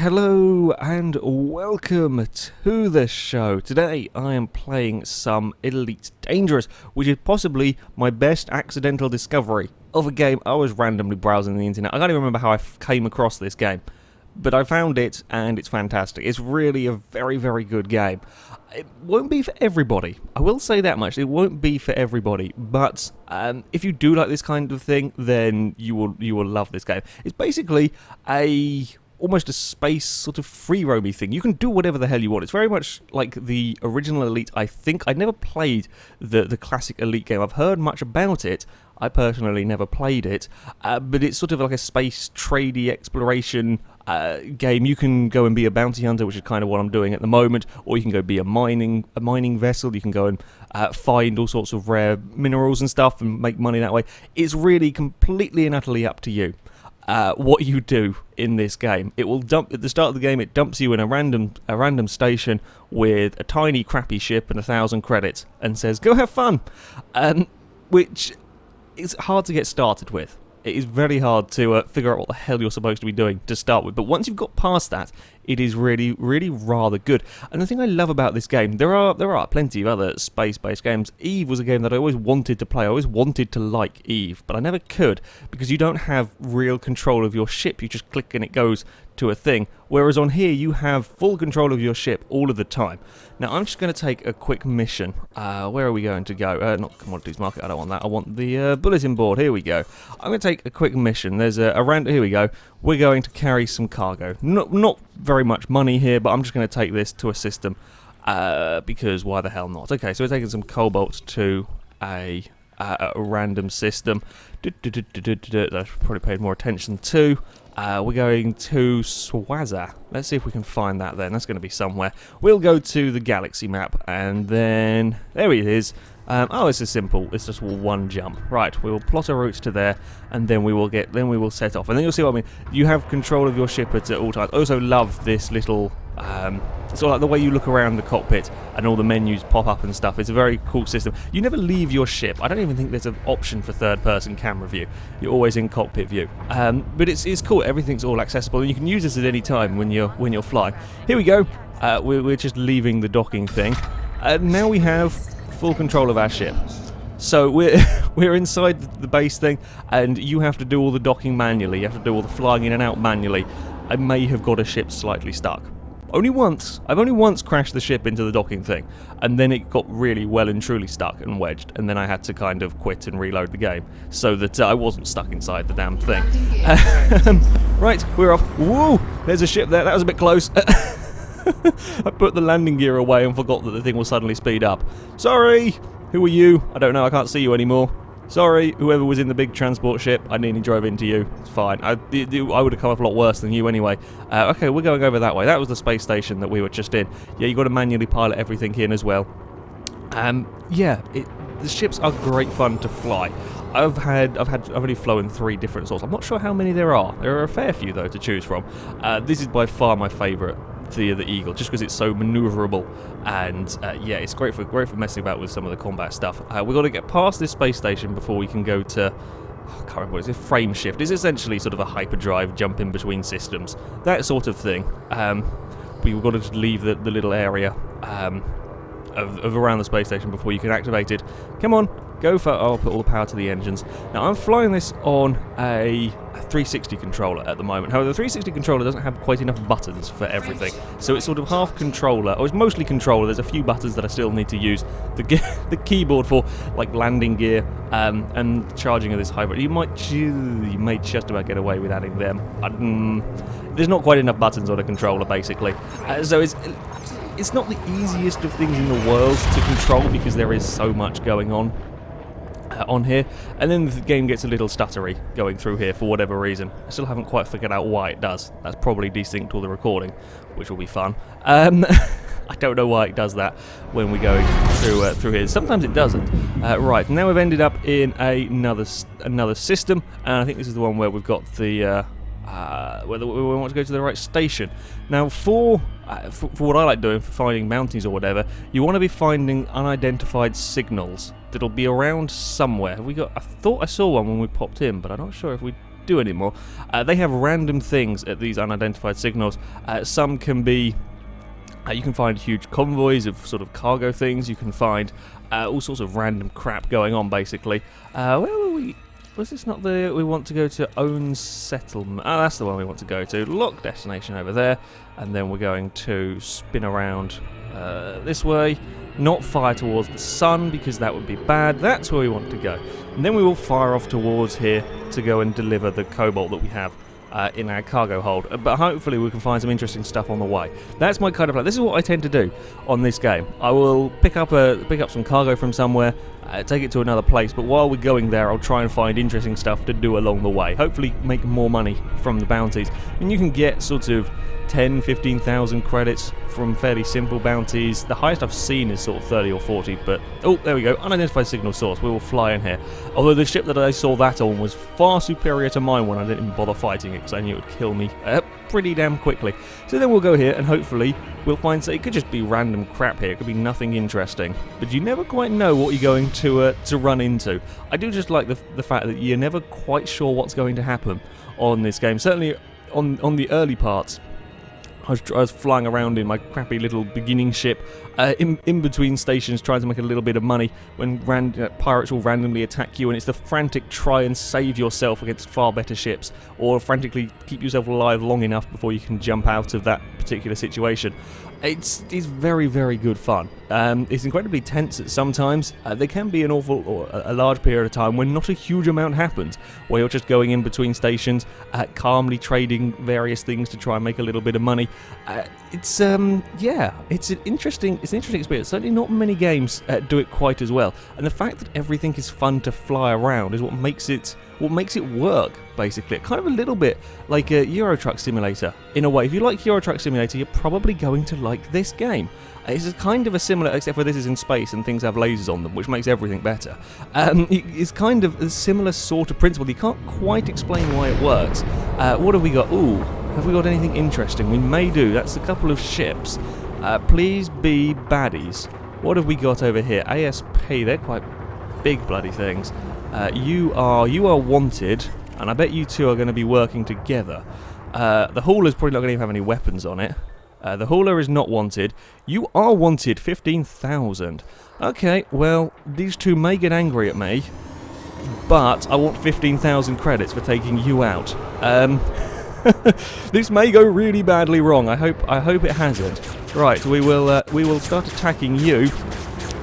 Hello and welcome to the show. Today I am playing some Elite Dangerous, which is possibly my best accidental discovery of a game. I was randomly browsing the internet. I can't even remember how I came across this game, but I found it and it's fantastic. It's really a very, very good game. It won't be for everybody. I will say that much. It won't be for everybody, but if you do like this kind of thing, then you will love this game. It's basically almost a space sort of free roamy thing. You can do whatever the hell you want. It's very much like the original Elite, I think. I never played the classic Elite game. I've heard much about it. I personally never played it, but it's sort of like a space tradey exploration game. You can go and be a bounty hunter, which is kind of what I'm doing at the moment, or you can go be a mining vessel. You can go and find all sorts of rare minerals and stuff and make money that way. It's really completely and utterly up to you. What you do in this game. It will dump at the start of the game. It dumps you in a random station with a tiny crappy ship and 1,000 credits and says go have fun, which is hard to get started with. It is very hard to figure out what the hell you're supposed to be doing to start with, but once you've got past that, it is really, really rather good. And the thing I love about this game, there are plenty of other space-based games. Eve was a game that I always wanted to play. I always wanted to like Eve, but I never could because you don't have real control of your ship. You just click and it goes to a thing, whereas on here you have full control of your ship all of the time. Now I'm just going to take a quick mission. Where are we going to go? Not commodities market, I don't want that. I want the bulletin board. Here we go. I'm going to take a quick mission. There's a random, here we go. We're going to carry some cargo. Not very much money here, but I'm just going to take this to a system because why the hell not? Okay, so we're taking some cobalt to a random system. I should probably paid more attention to. We're going to Swaza. Let's see if we can find that then. That's going to be somewhere. We'll go to the galaxy map, and then there it is. Oh, it's simple. It's just one jump. Right, we will plot a route to there, and then we will set off. And then you'll see what I mean. You have control of your ship at all times. I also love this little sort of like the way you look around the cockpit and all the menus pop up and stuff. It's a very cool system. You never leave your ship. I don't even think there's an option for third-person camera view. You're always in cockpit view. But it's cool. Everything's all accessible, and you can use this at any time when you're flying. Here we go. We're just leaving the docking thing. Now we have full control of our ship. So we're inside the base thing, and you have to do all the docking manually. You have to do all the flying in and out manually. I may have got a ship slightly stuck. Only once. I've only once crashed the ship into the docking thing, and then it got really well and truly stuck and wedged, and then I had to kind of quit and reload the game so that I wasn't stuck inside the damn thing. Right, we're off. Whoa! There's a ship there. That was a bit close. I put the landing gear away and forgot that the thing will suddenly speed up. Sorry! Who are you? I don't know. I can't see you anymore. Sorry, whoever was in the big transport ship, I nearly drove into you. It's fine. I would have come up a lot worse than you anyway. Okay, we're going over that way. That was the space station that we were just in. Yeah, you've got to manually pilot everything in as well. Yeah, the ships are great fun to fly. I've only flown 3 different sorts. I'm not sure how many there are. There are a fair few though to choose from. This is by far my favourite. The Eagle, just because it's so manoeuvrable, and yeah, it's great for messing about with some of the combat stuff. We've got to get past this space station before we can go to, I can't remember what it is, frame shift. It's essentially sort of a hyperdrive, jump in between systems, that sort of thing. We've got to just leave the little area of around the space station before you can activate it. Come on, go for. I'll put all the power to the engines. Now I'm flying this on a 360 controller at the moment. However, the 360 controller doesn't have quite enough buttons for everything, so it's sort of half controller, or it's mostly controller. There's a few buttons that I still need to use. The keyboard for like landing gear and charging of this hybrid. You may just about get away with adding them. There's not quite enough buttons on a controller, basically. So it's not the easiest of things in the world to control because there is so much going on here, and then the game gets a little stuttery going through here for whatever reason. I still haven't quite figured out why it does. That's probably desynced all the recording, which will be fun. I don't know why it does that when we go through here. Sometimes it doesn't. Right, now we've ended up in another system, and I think this is the one where we've got the whether we want to go to the right station. Now, for what I like doing for finding mounties or whatever, you want to be finding unidentified signals that'll be around somewhere. Have we got? I thought I saw one when we popped in, but I'm not sure if we do anymore. They have random things at these unidentified signals. Some can be... you can find huge convoys of sort of cargo things. You can find all sorts of random crap going on, basically. Where were we? Was this not the... We want to go to Own Settlement. Oh, that's the one we want to go to. Lock destination over there. And then we're going to spin around this way. Not fire towards the sun, because that would be bad. That's where we want to go. And then we will fire off towards here to go and deliver the cobalt that we have in our cargo hold, but hopefully we can find some interesting stuff on the way. That's my kind of plan. This is what I tend to do on this game. I will pick up some cargo from somewhere, take it to another place, but while we're going there I'll try and find interesting stuff to do along the way. Hopefully make more money from the bounties. I mean, you can get sort of 10-15,000 credits from fairly simple bounties. The highest I've seen is sort of 30 or 40, but... Oh, there we go. Unidentified signal source. We will fly in here. Although the ship that I saw that on was far superior to mine when I didn't even bother fighting it, because I knew it would kill me pretty damn quickly. So then we'll go here, and hopefully we'll find... It could just be random crap here. It could be nothing interesting. But you never quite know what you're going to run into. I do just like the fact that you're never quite sure what's going to happen on this game. Certainly on the early parts, I was flying around in my crappy little beginning ship, in between stations, trying to make a little bit of money when pirates will randomly attack you, and it's the frantic try and save yourself against far better ships, or frantically keep yourself alive long enough before you can jump out of that particular situation. It's very, very good fun. It's incredibly tense at some times. There can be an awful or a large period of time when not a huge amount happens, where you're just going in between stations, calmly trading various things to try and make a little bit of money. It's an interesting experience. Certainly not many games do it quite as well. And the fact that everything is fun to fly around is what makes it work, basically. Kind of a little bit like a Euro Truck Simulator, in a way. If you like Euro Truck Simulator, you're probably going to like this game. It's kind of a similar, except for this is in space and things have lasers on them, which makes everything better. It's kind of a similar sort of principle. You can't quite explain why it works. What have we got? Ooh, have we got anything interesting? We may do. That's a couple of ships. Please be baddies. What have we got over here? ASP, they're quite big bloody things. You are wanted, and I bet you two are going to be working together. The hauler's probably not going to have any weapons on it. The hauler is not wanted. You are wanted, 15,000. Okay, well, these two may get angry at me, but I want 15,000 credits for taking you out. This may go really badly wrong. I hope it hasn't. Right, we will start attacking you,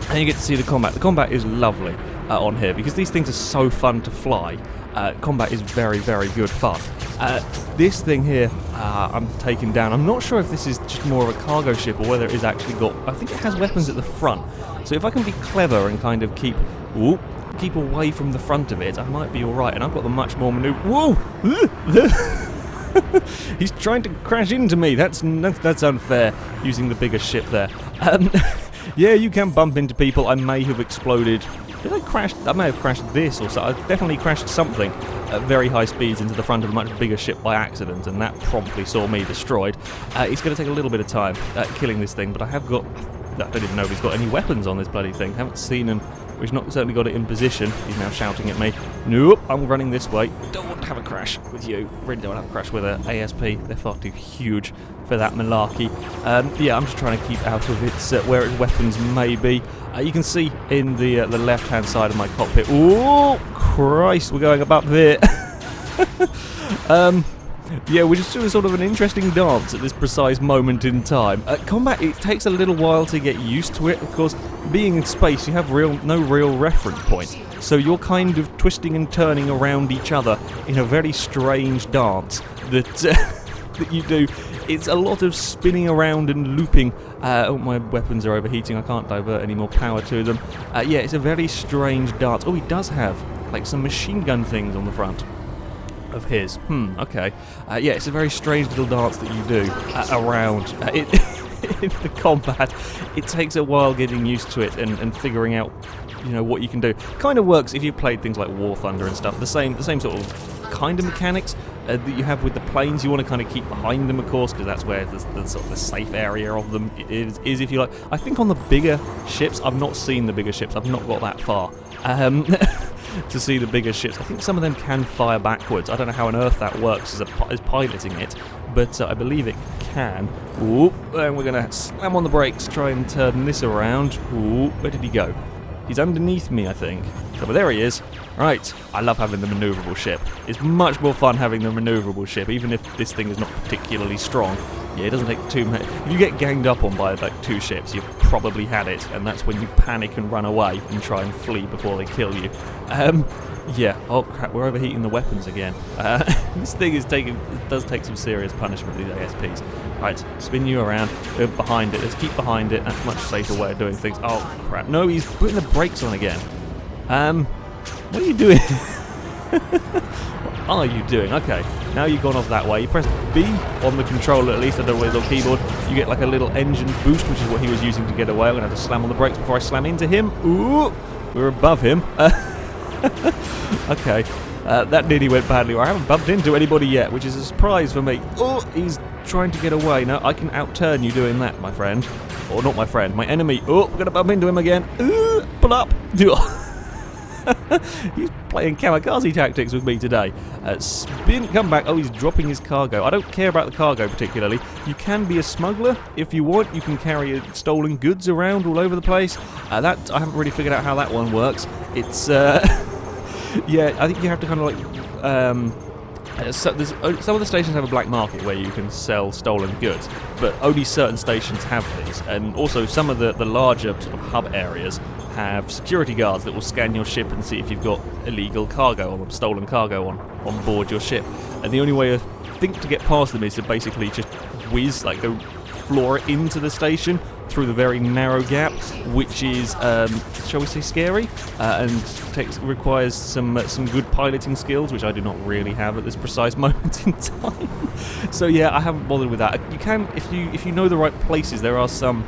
and you get to see the combat. The combat is lovely on here because these things are so fun to fly. Combat is very, very good fun. This thing here, I'm taking down. I'm not sure if this is just more of a cargo ship or whether it is actually got... I think it has weapons at the front. So if I can be clever and kind of keep away from the front of it, I might be alright. And I've got the much more maneuver... Whoa! He's trying to crash into me. That's unfair, using the bigger ship there. Yeah, you can bump into people. I may have exploded... Did I crash? I may have crashed this or so. I definitely crashed something at very high speeds into the front of a much bigger ship by accident, and that promptly saw me destroyed. It's going to take a little bit of time killing this thing, but I have got... I don't even know if he's got any weapons on this bloody thing. Haven't seen him. He's not certainly got it in position. He's now shouting at me. Nope, I'm running this way. Don't want to have a crash with you. Really don't want to have a crash with an ASP. They're far too huge for that malarkey. Yeah, I'm just trying to keep out of it where its weapons may be. You can see in the left-hand side of my cockpit. Oh, Christ, we're going up there. Yeah, we're just doing sort of an interesting dance at this precise moment in time. Combat, it takes a little while to get used to it. Of course, being in space, you have no real reference point. So you're kind of twisting and turning around each other in a very strange dance that, that you do. It's a lot of spinning around and looping. Oh, my weapons are overheating. I can't divert any more power to them. Yeah, it's a very strange dance. Oh, he does have, like, some machine gun things on the front of his. Okay. Yeah, it's a very strange little dance that you do around in the combat. It takes a while getting used to it and figuring out, you know, what you can do. Kind of works if you've played things like War Thunder and stuff. The same sort of kind of mechanics that you have with the planes. You want to kind of keep behind them, of course, because that's where the sort of the safe area of them is, if you like. I think on the bigger ships, I've not seen the bigger ships. I've not got that far. to see the bigger ships. I think some of them can fire backwards. I don't know how on earth that works as piloting it, but I believe it can. Ooh, and we're going to slam on the brakes, try and turn this around. Ooh, where did he go? He's underneath me, I think. So, but there he is. Right, I love having the manoeuvrable ship. It's much more fun having the manoeuvrable ship, even if this thing is not particularly strong. Yeah, it doesn't take too much. If you get ganged up on by like 2 ships, you've probably had it, and that's when you panic and run away and try and flee before they kill you. Yeah. Oh crap, we're overheating the weapons again. This thing does take some serious punishment, these ASPs. Right, spin you around, behind it. Let's keep behind it. That's a much safer way of doing things. Oh crap! No, he's putting the brakes on again. What are you doing? What are you doing? Okay, now you've gone off that way. You press B on the controller, at least, on the little keyboard. You get like a little engine boost, which is what he was using to get away. I'm going to have to slam on the brakes before I slam into him. Ooh, we're above him. Okay, that nearly went badly. I haven't bumped into anybody yet, which is a surprise for me. Oh, he's trying to get away. Now, I can outturn you doing that, my friend. Or not my friend, my enemy. Oh, we're going to bump into him again. Pull up. He's playing kamikaze tactics with me today. Spin, come back. Oh, he's dropping his cargo. I don't care about the cargo particularly. You can be a smuggler if you want. You can carry stolen goods around all over the place. That I haven't really figured out how that one works. It's yeah, I think you have to kind of like some of the stations have a black market where you can sell stolen goods, but only certain stations have these, and also some of the larger sort of hub areas have security guards that will scan your ship and see if you've got illegal cargo or stolen cargo on board your ship. And the only way I think to get past them is to basically just whiz, like go floor it into the station through the very narrow gap, which is, shall we say, scary, and requires some good piloting skills, which I do not really have at this precise moment in time. So yeah, I haven't bothered with that. You can, if you know the right places, there are some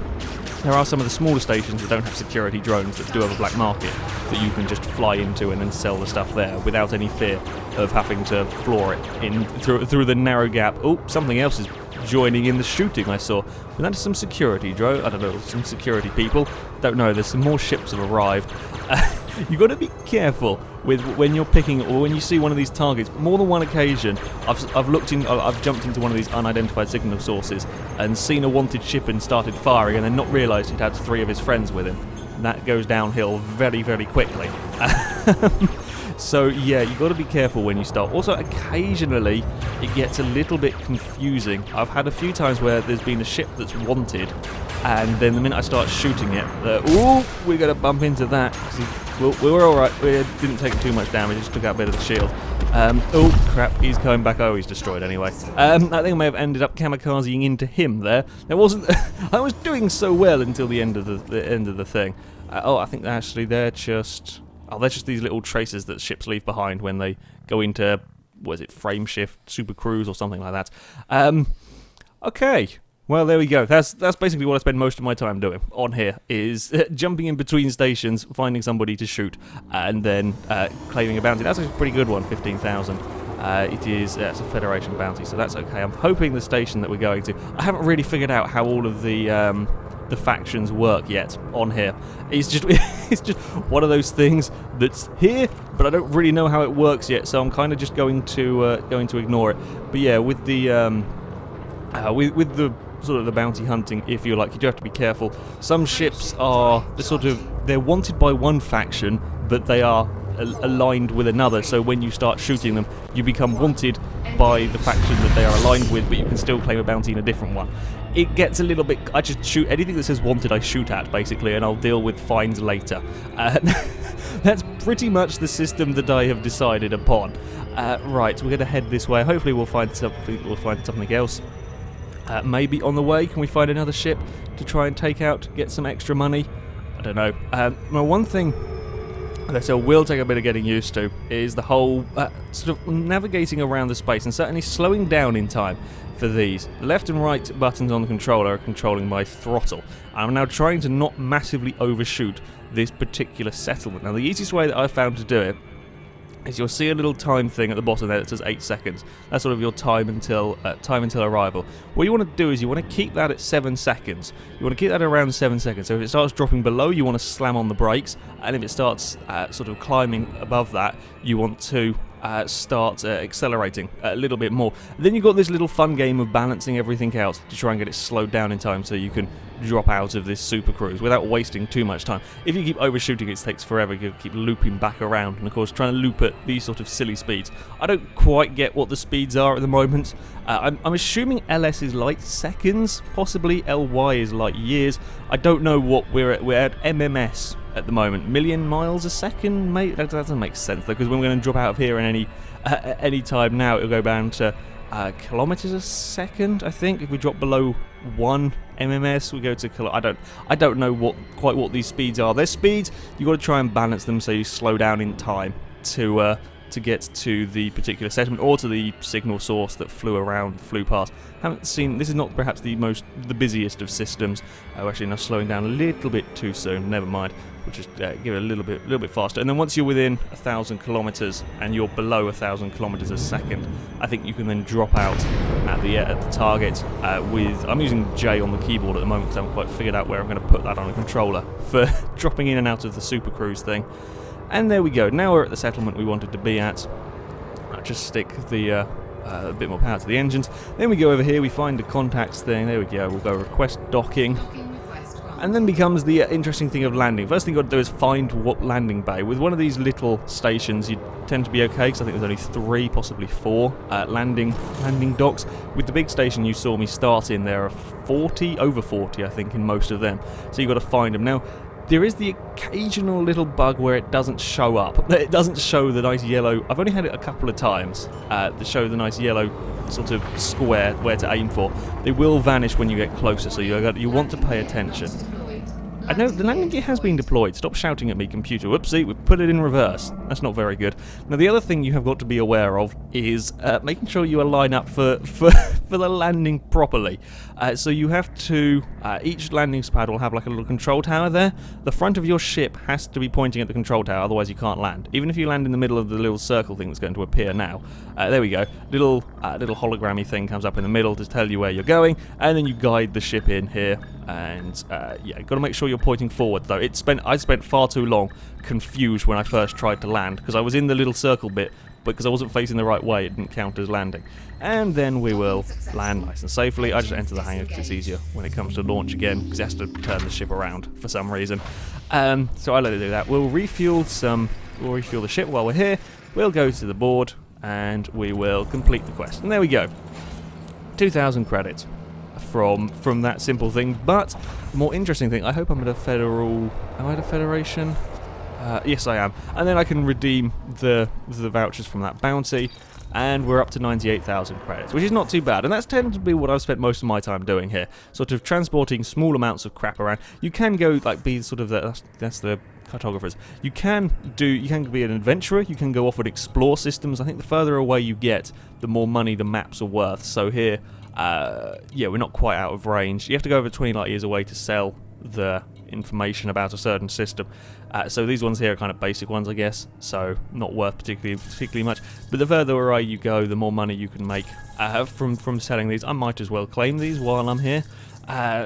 of the smaller stations that don't have security drones that do have a black market that you can just fly into and then sell the stuff there without any fear of having to floor it in through the narrow gap. Oh, something else is joining in the shooting, I saw. And that is some security drone. I don't know, some security people. Don't know. There's some more ships have arrived. You've got to be careful with when you're picking or when you see one of these targets. More than one occasion, I've jumped into one of these unidentified signal sources and seen a wanted ship and started firing, and then not realised he'd had 3 of his friends with him. And that goes downhill very, very quickly. So yeah, you've got to be careful when you start. Also, occasionally it gets a little bit confusing. I've had a few times where there's been a ship that's wanted, and then the minute I start shooting it, ooh, we're going to bump into that. We were alright, we didn't take too much damage, just took out a bit of the shield. Oh crap, he's coming back. Oh, he's destroyed anyway. I think I may have ended up kamikazing into him there. There wasn't. I was doing so well until the end of the thing. Oh, I think actually they're just these little traces that ships leave behind when they go into, what is it, frame shift, super cruise or something like that. Okay. Well, there we go. That's basically what I spend most of my time doing on here, is jumping in between stations, finding somebody to shoot, and then claiming a bounty. That's a pretty good one, 15,000. It's a Federation bounty, so that's okay. I'm hoping the station that we're going to... I haven't really figured out how all of the factions work yet on here. It's just it's just one of those things that's here, but I don't really know how it works yet, so I'm kind of just going to ignore it. But yeah, with the with the sort of the bounty hunting, if you like, you do have to be careful. Some ships they're wanted by one faction, but they are aligned with another, so when you start shooting them, you become wanted by the faction that they are aligned with, but you can still claim a bounty in a different one. It gets a little bit... I just shoot anything that says wanted, I shoot at, basically, and I'll deal with fines later. That's pretty much the system that I have decided upon. Right, we're going to head this way. Hopefully we'll find something else. Maybe on the way, can we find another ship to try and get some extra money? I don't know. Now, one thing that I will take a bit of getting used to is the whole sort of navigating around the space, and certainly slowing down in time for these. Left and right buttons on the controller are controlling my throttle. I'm now trying to not massively overshoot this particular settlement. Now, the easiest way that I've found to do it is you'll see a little time thing at the bottom there that says 8 seconds. That's sort of your time until arrival. What you want to do is you want to keep that at 7 seconds. You want to keep that around 7 seconds. So if it starts dropping below, you want to slam on the brakes, and if it starts sort of climbing above that, you want to start accelerating a little bit more. Then you've got this little fun game of balancing everything out to try and get it slowed down in time so you can drop out of this super cruise without wasting too much time. If you keep overshooting, it takes forever. You keep looping back around, and of course trying to loop at these sort of silly speeds. I don't quite get what the speeds are at the moment. I'm assuming LS is light seconds, possibly LY is light years. I don't know what we're at MMS at the moment. Million miles a second, mate? That doesn't make sense though, because we're going to drop out of here in any time now. It'll go down to kilometers a second, I think. If we drop below 1 MMS, we go to I don't know quite what these speeds are. They're speeds. You've got to try and balance them so you slow down in time to get to the particular settlement or to the signal source that flew past. Haven't seen. This is not perhaps the busiest of systems. Actually, now slowing down a little bit too soon. Never mind. We'll just give it a little bit faster. And then once you're within 1,000 kilometers and you're below 1,000 kilometers a second, I think you can then drop out at the target with. I'm using J on the keyboard at the moment because I haven't quite figured out where I'm going to put that on a controller for dropping in and out of the super cruise thing. And there we go. Now we're at the settlement we wanted to be at. I'll just stick the a bit more power to the engines. Then we go over here, we find the contacts thing. There we go. We'll go request docking. And then becomes the interesting thing of landing. First thing you've got to do is find what landing bay. With one of these little stations, you tend to be okay, because I think there's only 3, possibly 4 landing docks. With the big station you saw me start in, there are 40, over 40, I think, in most of them. So you've got to find them. Now, there is the occasional little bug where it doesn't show up. It doesn't show the nice yellow. I've only had it a couple of times to show the nice yellow sort of square where to aim for. They will vanish when you get closer, so you want to pay attention. I know the landing gear has been deployed. Stop shouting at me, computer. Whoopsie, we put it in reverse. That's not very good. Now, the other thing you have got to be aware of is making sure you align up for the landing properly. So you have to, each landing pad will have like a little control tower there. The front of your ship has to be pointing at the control tower, otherwise you can't land. Even if you land in the middle of the little circle thing that's going to appear now. There we go. Little hologrammy thing comes up in the middle to tell you where you're going, and then you guide the ship in here. And yeah, got to make sure you're pointing forward though. I spent far too long confused when I first tried to land, because I was in the little circle bit, but because I wasn't facing the right way, it didn't count as landing. And then we will land nice and safely. I just enter the hangar because it's easier when it comes to launch again, because it has to turn the ship around for some reason. So I let it do that. We'll refuel the ship while we're here. We'll go to the board and we will complete the quest. And there we go. 2,000 credits from that simple thing. But the more interesting thing, I hope I'm at a federal. Am I at a federation? Yes, I am. And then I can redeem the vouchers from that bounty, and we're up to 98,000 credits, which is not too bad. And that's tended to be what I've spent most of my time doing here, sort of transporting small amounts of crap around. You can go be sort of that's the cartographers. You can be an adventurer. You can go off and explore systems. I think the further away you get, the more money the maps are worth. So here, yeah, we're not quite out of range. You have to go over 20 light years away to sell the information about a certain system. So these ones here are kind of basic ones, I guess, so not worth particularly much. But the further away you go, the more money you can make from selling these. I might as well claim these while I'm here.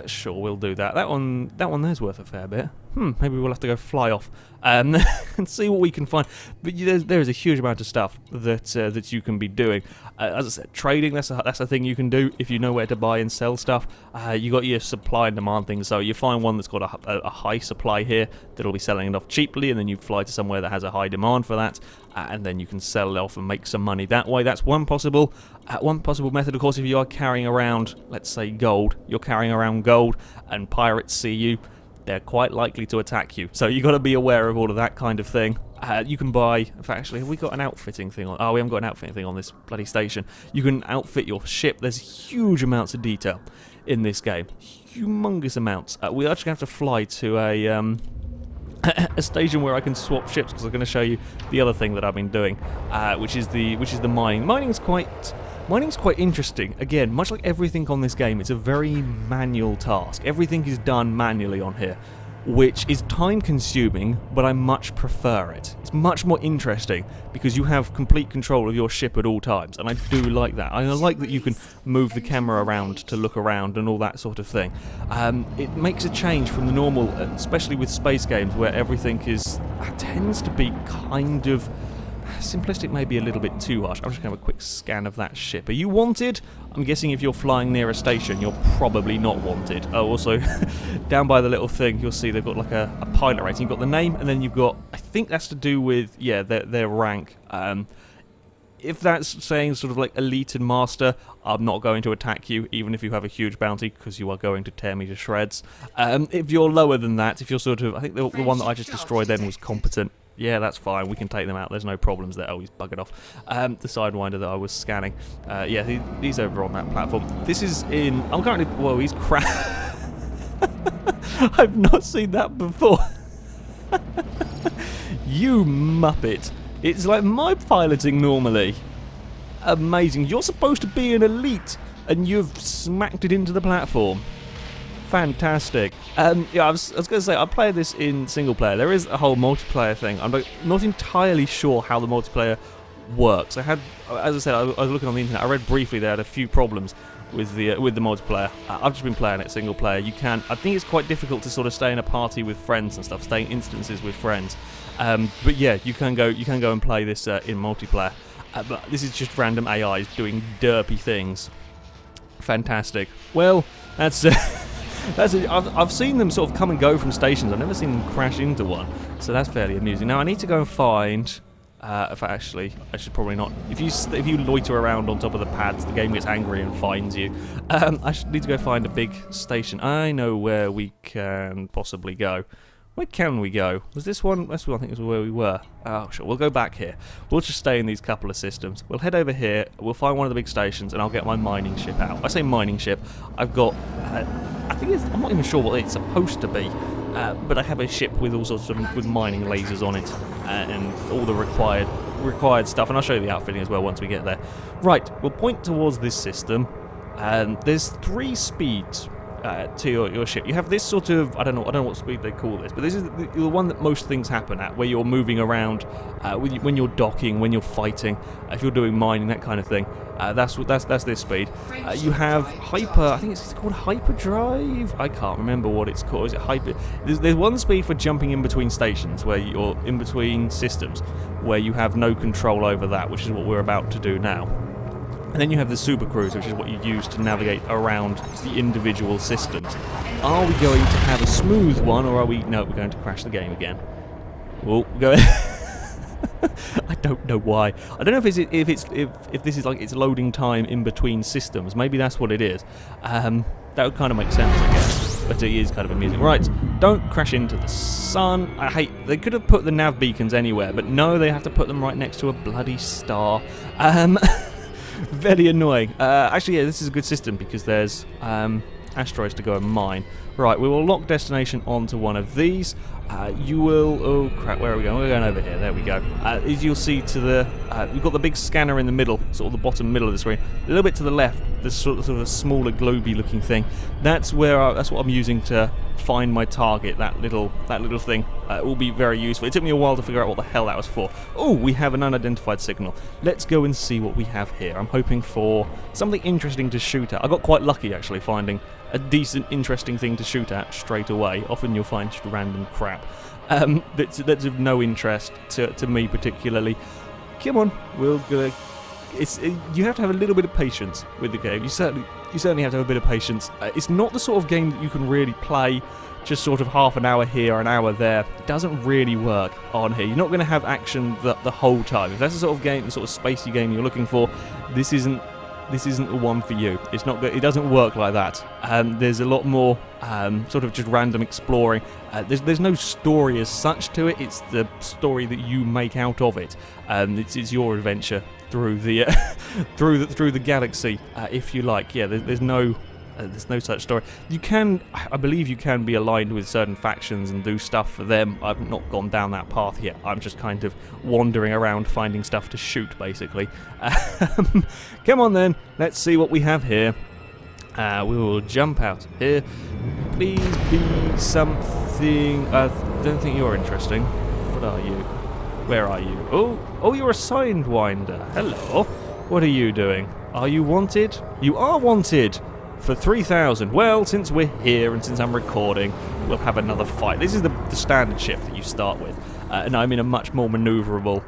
Sure, we'll do that. That one there's worth a fair bit. Maybe we'll have to go fly off and see what we can find. But there is a huge amount of stuff that you can be doing. As I said, trading, that's a thing you can do if you know where to buy and sell stuff. You got your supply and demand things. So you find one that's got a high supply here that'll be selling it off cheaply, and then you fly to somewhere that has a high demand for that, and then you can sell it off and make some money that way. That's one possible method. Of course, if you are carrying around, let's say, gold, you're carrying around gold, and pirates see you, they're quite likely to attack you. So you've got to be aware of all of that kind of thing. You can buy... In fact, actually, have we got an outfitting thing on... Oh, we haven't got an outfitting thing on this bloody station. You can outfit your ship. There's huge amounts of detail in this game. Humongous amounts. We actually have to fly to a station where I can swap ships, because I'm going to show you the other thing that I've been doing, which is the mining. Mining's quite interesting. Again, much like everything on this game, it's a very manual task. Everything is done manually on here. which is time consuming, but I much prefer it. It's much more interesting because you have complete control of your ship at all times, and I do like that. I like that you can move the camera around to look around and all that sort of thing. It makes a change from the normal, especially with space games where everything tends to be kind of simplistic, maybe a little bit too harsh. I'm just going to have a quick scan of that ship. Are you wanted? I'm guessing if you're flying near a station, you're probably not wanted. Oh, also, down by the little thing, you'll see they've got like a pilot rating. You've got the name, and then you've got, I think that's to do with, yeah, their rank. If that's saying sort of like elite and master, I'm not going to attack you, even if you have a huge bounty, because you are going to tear me to shreds. If you're lower than that, if you're sort of, I think the one that I just destroyed then was competent. Yeah, that's fine. We can take them out. There's no problems there. Oh, he's buggered off. The Sidewinder that I was scanning. Yeah, he's over on that platform. This is in... I'm currently... Whoa, he's crap. I've not seen that before. You muppet. It's like my piloting normally. Amazing. You're supposed to be an elite, and you've smacked it into the platform. Fantastic. Yeah, I was going to say, I play this in single player. There is a whole multiplayer thing. I'm not entirely sure how the multiplayer works. As I said, I was looking on the internet. I read briefly they had a few problems with the multiplayer. I've just been playing it single player. I think it's quite difficult to sort of stay in a party with friends and stuff, stay in instances with friends. But yeah, you can go and play this in multiplayer. But this is just random AIs doing derpy things. Fantastic. Well, that's. I've seen them sort of come and go from stations. I've never seen them crash into one, so that's fairly amusing. Now I need to go and find. I should probably not. If you loiter around on top of the pads, the game gets angry and fines you. I should need to go find a big station. I know where we can possibly go. Where can we go? Was this one? I think this was where we were. Oh, sure. We'll go back here. We'll just stay in these couple of systems. We'll head over here. We'll find one of the big stations, and I'll get my mining ship out. I say mining ship. I've got. I'm not even sure what it's supposed to be, but I have a ship with all sorts of with mining lasers on it and all the required stuff. And I'll show you the outfitting as well once we get there. Right. We'll point towards this system. There's 3 speeds. To your ship. You have this sort of, I don't know what speed they call this, but this is the one that most things happen at, where you're moving around when you're docking, when you're fighting, if you're doing mining, that kind of thing. That's this speed. You have hyper, I think it's called hyperdrive. I can't remember what it's called. Is it hyper? There's one speed for jumping in between stations, where you're in between systems, where you have no control over that, which is what we're about to do now. And then you have the Super Cruise, which is what you use to navigate around the individual systems. Are we going to have a smooth one, or are we... No, we're going to crash the game again. We'll go... I don't know why. I don't know if this is like it's loading time in between systems. Maybe that's what it is. That would kind of make sense, I guess. But it is kind of amusing. Right, don't crash into the sun. They could have put the nav beacons anywhere, but no, they have to put them right next to a bloody star. Very annoying. Actually, yeah, this is a good system because there's asteroids to go and mine. Right, we will lock destination onto one of these. You will... Oh, crap, where are we going? We're going over here. There we go. As you'll see to the... we've got the big scanner in the middle, sort of the bottom middle of the screen. A little bit to the left, there's sort of a smaller globy-looking thing. That's what I'm using to find my target, that little thing. It will be very useful. It took me a while to figure out what the hell that was for. Oh, we have an unidentified signal. Let's go and see what we have here. I'm hoping for something interesting to shoot at. I got quite lucky, actually, finding a decent, interesting thing to shoot at straight away. Often you'll find just random crap that's of no interest to me particularly. Come on, we'll go. You have to have a little bit of patience with the game. You certainly have to have a bit of patience. It's not the sort of game that you can really play just sort of half an hour here, an hour there. It doesn't really work on here. You're not going to have action the whole time. If that's the sort of game, the sort of spacey game you're looking for, this isn't the one for you. It's not good. It doesn't work like that. There's a lot more sort of just random exploring. There's no story as such to it. It's the story that you make out of it. It's your adventure through the through the galaxy, if you like. Yeah, there's no such story. I believe you can be aligned with certain factions and do stuff for them. I've not gone down that path yet. I'm just kind of wandering around finding stuff to shoot, basically. Come on then, let's see what we have here. We will jump out here. Please be something. I don't think you're interesting. What are you? Where are you? Oh, you're a Sidewinder. Hello. What are you doing? Are you wanted? You are wanted for 3,000. Well, since we're here and since I'm recording, we'll have another fight. This is the standard ship that you start with, and I'm in a much more manoeuvrable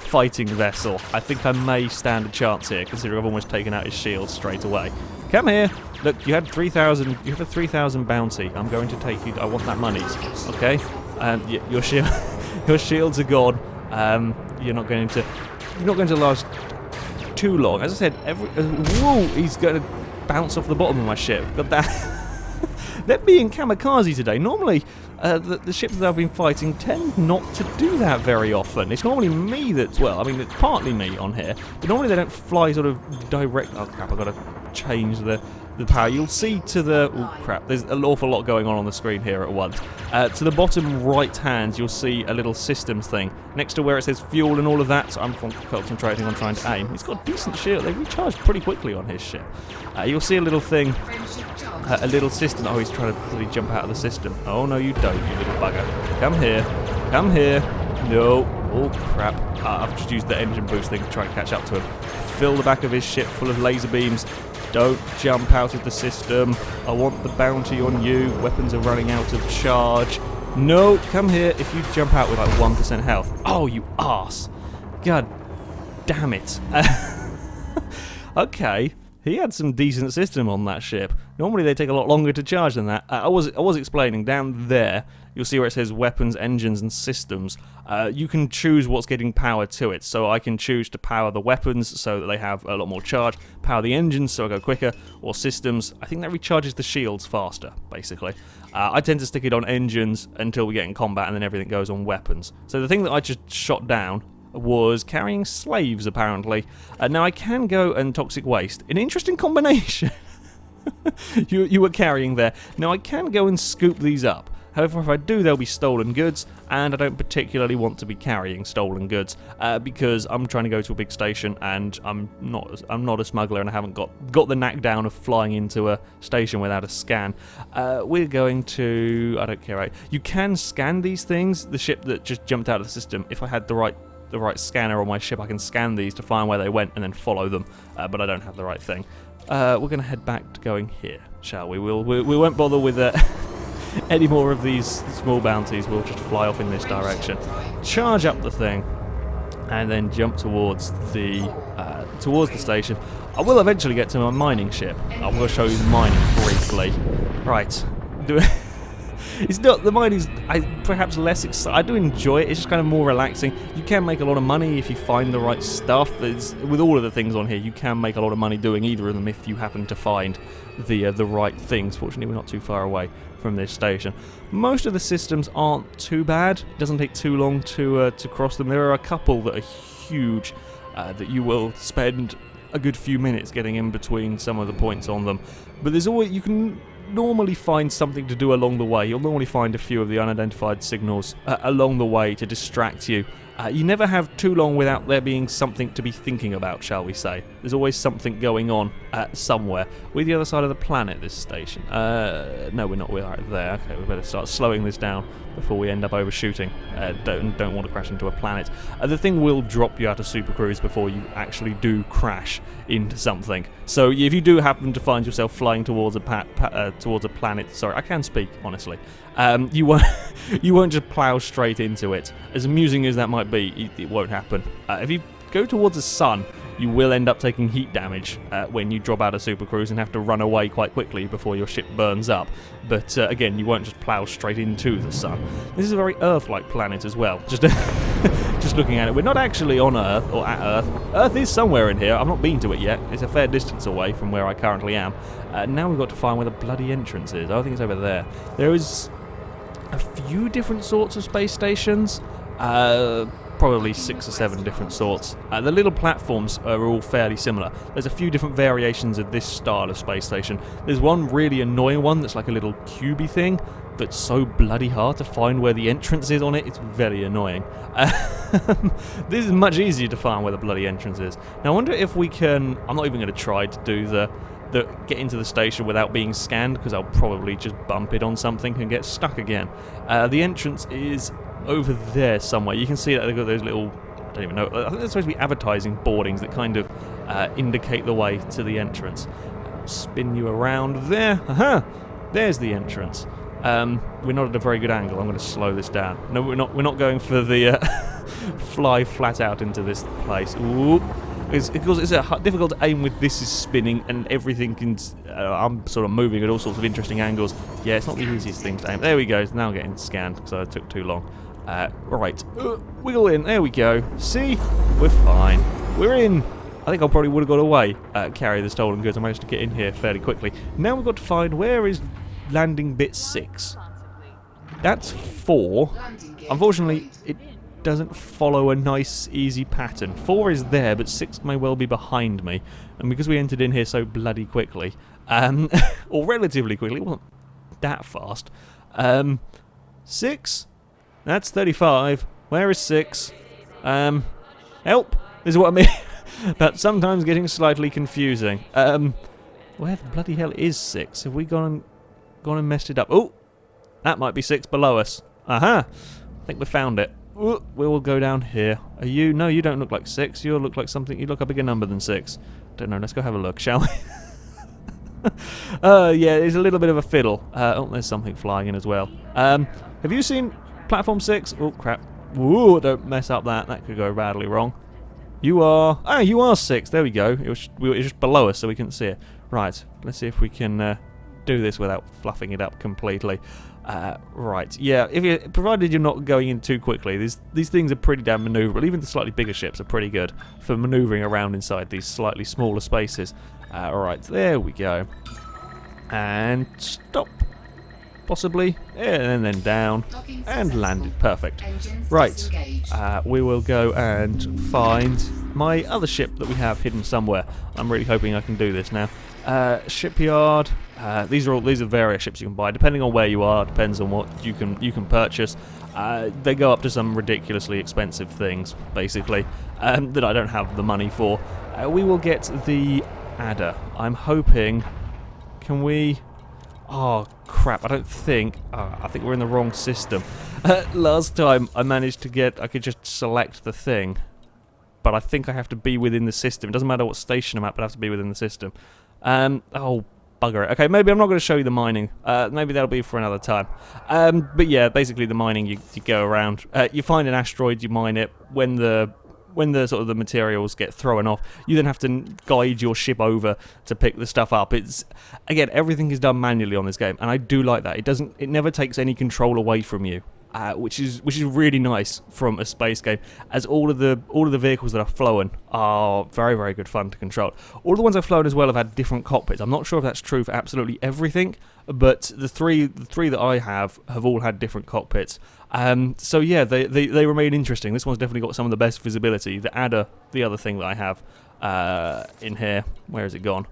fighting vessel. I think I may stand a chance here, considering I've almost taken out his shield straight away. Come here. Look, you had 3,000. You have a 3,000 bounty. I'm going to take you. I want that money. Okay. And your shield, your shields are gone. You're not going to last too long. As I said, whoa, he's going to bounce off the bottom of my ship. Got that. They're being kamikaze today. Normally, the ships that I've been fighting tend not to do that very often. It's normally me that's, well, I mean, it's partly me on here, but normally they don't fly sort of direct. Oh crap, I've got to change the power. You'll see to the, oh crap, there's an awful lot going on the screen here at once. To the bottom right hand, you'll see a little systems thing next to where it says fuel and all of that, so I'm concentrating on trying to aim. He's got a decent shield. They recharge pretty quickly on his ship. You'll see a little thing, a little system. Oh, he's trying to bloody jump out of the system. Oh no, you don't, you little bugger. Come here. Come here. No. Oh crap. I've just used the engine boost thing to try and catch up to him. Fill the back of his ship full of laser beams. Don't jump out of the system. I want the bounty on you. Weapons are running out of charge. No, come here. If you jump out with like 1% health. Oh, you arse. God damn it. Okay. He had some decent system on that ship. Normally they take a lot longer to charge than that. I was explaining down there. You'll see where it says weapons, engines, and systems. You can choose what's getting power to it. So I can choose to power the weapons so that they have a lot more charge, power the engines so I go quicker, or systems. I think that recharges the shields faster, basically. I tend to stick it on engines until we get in combat, and then everything goes on weapons. So the thing that I just shot down was carrying slaves, apparently. Now I can go and toxic waste. An interesting combination you were carrying there. Now I can go and scoop these up. However, if I do, they'll be stolen goods, and I don't particularly want to be carrying stolen goods because I'm trying to go to a big station, and I'm not a smuggler, and I haven't got the knack down of flying into a station without a scan. We're going to, I don't care. Right? You can scan these things. The ship that just jumped out of the system. If I had the right scanner on my ship, I can scan these to find where they went and then follow them, but I don't have the right thing. We're going to head back to going here, shall we? We won't bother with any more of these small bounties. We'll just fly off in this direction, charge up the thing, and then jump towards the station. I will eventually get to my mining ship. I'm going to show you the mining briefly. Right. It's not, the mining's perhaps less exciting. I do enjoy it. It's just kind of more relaxing. You can make a lot of money if you find the right stuff. With all of the things on here, you can make a lot of money doing either of them if you happen to find the right things. Fortunately, we're not too far away from this station. Most of the systems aren't too bad. It doesn't take too long to cross them. There are a couple that are huge that you will spend a good few minutes getting in between some of the points on them. But there's always, you can normally find something to do along the way. You'll normally find a few of the unidentified signals along the way to distract you. You never have too long without there being something to be thinking about, shall we say. There's always something going on somewhere. We're the other side of the planet, this station. No, we're not. We're right there. Okay, we better start slowing this down before we end up overshooting. Don't want to crash into a planet. The thing will drop you out of Super Cruise before you actually do crash into something. So if you do happen to find yourself flying towards a planet, sorry, I can speak honestly. You won't just plow straight into it. As amusing as that might be, it won't happen. If you go towards the sun, you will end up taking heat damage when you drop out of Super Cruise and have to run away quite quickly before your ship burns up. But again, you won't just plow straight into the sun. This is a very Earth-like planet as well. Just just looking at it, we're not actually on Earth or at Earth. Earth is somewhere in here. I've not been to it yet. It's a fair distance away from where I currently am. Now we've got to find where the bloody entrance is. I think it's over there. There is a few different sorts of space stations. Probably 6 or 7 different sorts. The little platforms are all fairly similar. There's a few different variations of this style of space station. There's one really annoying one that's like a little cubey thing that's so bloody hard to find where the entrance is on it. It's very annoying. This is much easier to find where the bloody entrance is. Now I wonder if we can, I'm not even going to try to do the get into the station without being scanned, because I'll probably just bump it on something and get stuck again. The entrance is over there somewhere. You can see that they've got those little, I don't even know, I think they're supposed to be advertising boardings that kind of indicate the way to the entrance. I'll spin you around there. Aha! There's the entrance. We're not at a very good angle. I'm going to slow this down. No, we're not. We're not going for the fly flat out into this place. Ooh. Because it's difficult to aim with this is spinning and everything can... I'm sort of moving at all sorts of interesting angles. Yeah, it's not the easiest thing to aim. There we go. It's now getting scanned because I took too long. Right. Wiggle in. There we go. See? We're fine. We're in. I think I probably would have got away. Carry the stolen goods. I managed to get in here fairly quickly. Now we've got to find where is landing bit 6. That's 4. Unfortunately, it doesn't follow a nice, easy pattern. 4 is there, but 6 may well be behind me. And because we entered in here so bloody quickly, or relatively quickly, it wasn't that fast. 6? That's 35. Where is 6? Help! This is what I mean. That's sometimes getting slightly confusing. Where the bloody hell is 6? Have we gone and messed it up? Oh! That might be 6 below us. Aha! I think we found it. We will go down here. Are you? No, you don't look like 6. You look like something. You look a bigger number than 6. Don't know. Let's go have a look, shall we? Yeah, it's a little bit of a fiddle. Oh, there's something flying in as well. Have you seen platform 6? Oh crap! Ooh, don't mess up that. That could go badly wrong. You are. Ah, you are 6. There we go. It was just below us, so we couldn't see it. Right. Let's see if we can do this without fluffing it up completely. Right, yeah, provided you're not going in too quickly, these things are pretty damn manoeuvrable. Even the slightly bigger ships are pretty good for manoeuvring around inside these slightly smaller spaces. Alright, there we go. And stop. Possibly. And then down. And landed. Perfect. Right, we will go and find my other ship that we have hidden somewhere. I'm really hoping I can do this now. Shipyard. These are various ships you can buy, depending on where you are. Depends on what you can purchase. They go up to some ridiculously expensive things, basically, that I don't have the money for. We will get the adder. I'm hoping. Can we? Oh crap! I think we're in the wrong system. Last time I managed to get. I could just select the thing, but I think I have to be within the system. It doesn't matter what station I'm at, but I have to be within the system. Oh, bugger it. Okay, maybe I'm not going to show you the mining. Maybe that'll be for another time. But yeah, basically the mining, you go around. You find an asteroid, you mine it. When the sort of the materials get thrown off, you then have to guide your ship over to pick the stuff up. It's, again, everything is done manually on this game, and I do like that. It never takes any control away from you. Which is really nice from a space game, as all of the vehicles that are flown are very, very good fun to control. All the ones I've flown as well have had different cockpits. I'm not sure if that's true for absolutely everything, but the three that I have all had different cockpits. So yeah, they remain interesting. This one's definitely got some of the best visibility. The adder, the other thing that I have in here, where has it gone?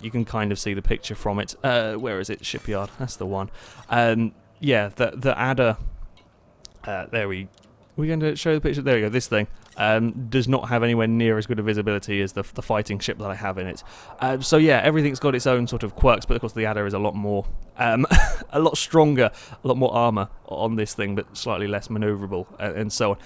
You can kind of see the picture from it. Where is it? Shipyard. That's the one. Yeah, the adder. We're going to show the picture. There we go. This thing does not have anywhere near as good a visibility as the fighting ship that I have in it. So yeah, everything's got its own sort of quirks, but of course the adder is a lot more, a lot stronger, a lot more armor on this thing, but slightly less maneuverable, and so on.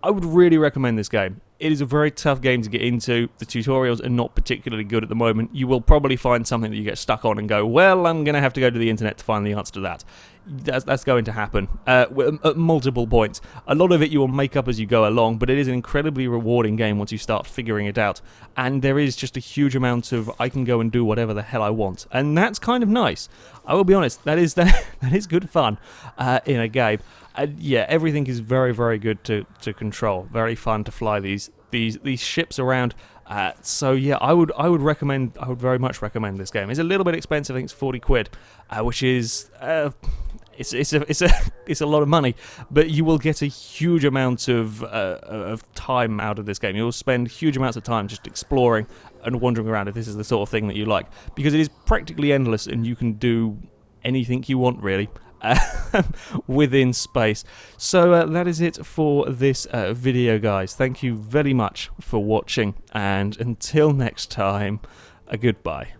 I would really recommend this game. It is a very tough game to get into. The tutorials are not particularly good at the moment. You will probably find something that you get stuck on and go, well, I'm going to have to go to the internet to find the answer to that. That's going to happen at multiple points. A lot of it you will make up as you go along, but it is an incredibly rewarding game once you start figuring it out. And there is just a huge amount of, I can go and do whatever the hell I want. And that's kind of nice. I will be honest, that is good fun in a game. Yeah, everything is very, very good to control. Very fun to fly these ships around. So yeah, I would very much recommend this game. It's a little bit expensive. I think it's 40 quid, which is it's a lot of money. But you will get a huge amount of time out of this game. You'll spend huge amounts of time just exploring and wandering around if this is the sort of thing that you like, because it is practically endless and you can do anything you want really. Within space. So that is it for this video, guys. Thank you very much for watching, and until next time, a goodbye.